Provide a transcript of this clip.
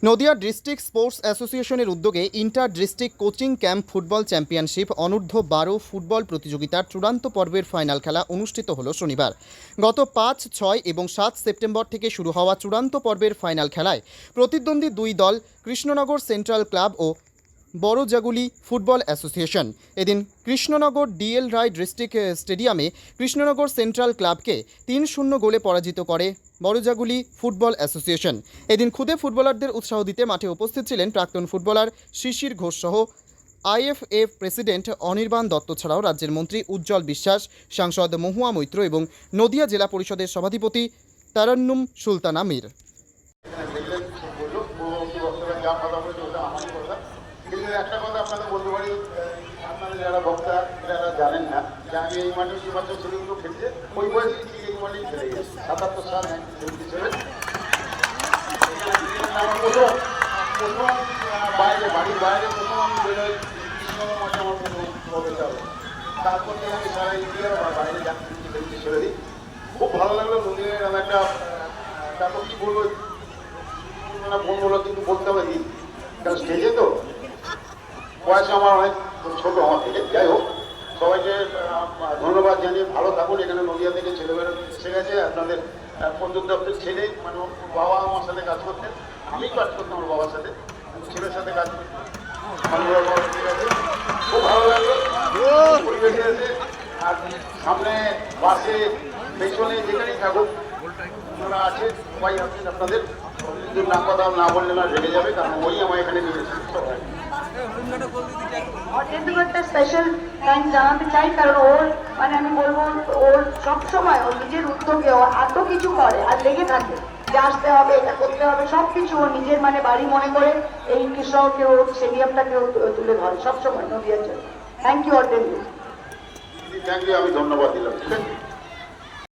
Nadia district sports অ্যাসোসিয়েশনের উদ্যোগে inter district coaching camp football championship অনূর্ধ্ব 12 ফুটবল প্রতিযোগিতার চূড়ান্ত পর্বের ফাইনাল খেলা অনুষ্ঠিত হলো শনিবার। গত 5, 6 এবং 7 সেপ্টেম্বর থেকে শুরু হওয়া চূড়ান্ত পর্বের ফাইনাল খেলায় প্রতিদ্বন্দ্বী দুই দল কৃষ্ণনগর সেন্ট্রাল ক্লাব ও বড়জাগুলি ফুটবল অ্যাসোসিয়েশন। এদিন কৃষ্ণনগর ডিএল রায় ডিস্ট্রিক্ট স্টেডিয়ামে কৃষ্ণনগর সেন্ট্রাল ক্লাবকে 3-0 গোলে পরাজিত করে বড়জাগুলি ফুটবল অ্যাসোসিয়েশন। এদিন খুদে ফুটবলারদের উৎসাহ দিতে মাঠে উপস্থিত ছিলেন প্রাক্তন ফুটবলার শিশির ঘোষ সহ আইএফএ প্রেসিডেন্ট অনির্বাণ দত্ত ছাড়াও রাজ্যের মন্ত্রী উজ্জ্বল বিশ্বাস, সাংসদ মহুয়া মৈত্র এবং নদিয়া জেলা পরিষদের সভাধিপতি তারান্নুম সুলতানা মীর। একটা কথা আপনাদের বলতে পারি, আপনারা যারা বক্তা যারা জানেন না যে আমি এই মাঠে কি মাত্র ছেলেগুলো খেলছে ওই বয়সে ঠিক এই মাঠেই খেলে গেছে 77 সাল 1977। আমার প্রথম বাইরে বাড়ির বাইরে প্রথম আমি বেরোই কৃষ্ণনগর মাঠে আমার প্রথম অভিজ্ঞতা হলো। তারপর থেকে আমি সারা ইন্ডিয়া বা বাইরে খেলতে ছেড়ে দিই। খুব ভালো লাগলো নদীর এরকম একটা, তারপর কি বলবো না বলবো কিন্তু বলতে পারি কারণ স্টেজে তো বয়স আমার অনেক ছোট আমার থেকে। যাই হোক, সবাইকে ধন্যবাদ জানিয়ে ভালো থাকুন। এখানে নদিয়া থেকে ছেলেমেয়েরা এসে গেছে, আপনাদের প্রদ্যুৎ দপ্তর ছেলে মানে বাবা আমার সাথে কাজ করতেন, আমি কাজ করতাম আমার বাবার সাথে, ছেলের সাথে কাজ করতাম। খুব ভালো লাগলো পরিবেশে এসে। আর সামনে বাসে পেছনে যেখানেই থাকুক ওনারা আছে, সবাই আছেন আপনাদের। না কথা না বললে না রেগে যাবে, কারণ ওই আমার এখানে নিয়ে এসেছে। অডিয়েন্সকে একটা স্পেশাল থ্যাঙ্কস জানাতে চাই, কারণ ওর মানে আমি বলবো ওর সবসময় ওর নিজের উদ্যোগে ও এত কিছু করে আর লেগে থাকে যে আসতে হবে, এটা করতে হবে, সব কিছু ও নিজের মানে বাড়ি মনে করে এই কৃষককে ও স্টেডিয়ামটাকে ও তুলে ধরে সবসময় নদীয়ার জন্য। Thank you audience. Thank you, আমি ধন্যবাদ দিলাম। ঠিক আছে।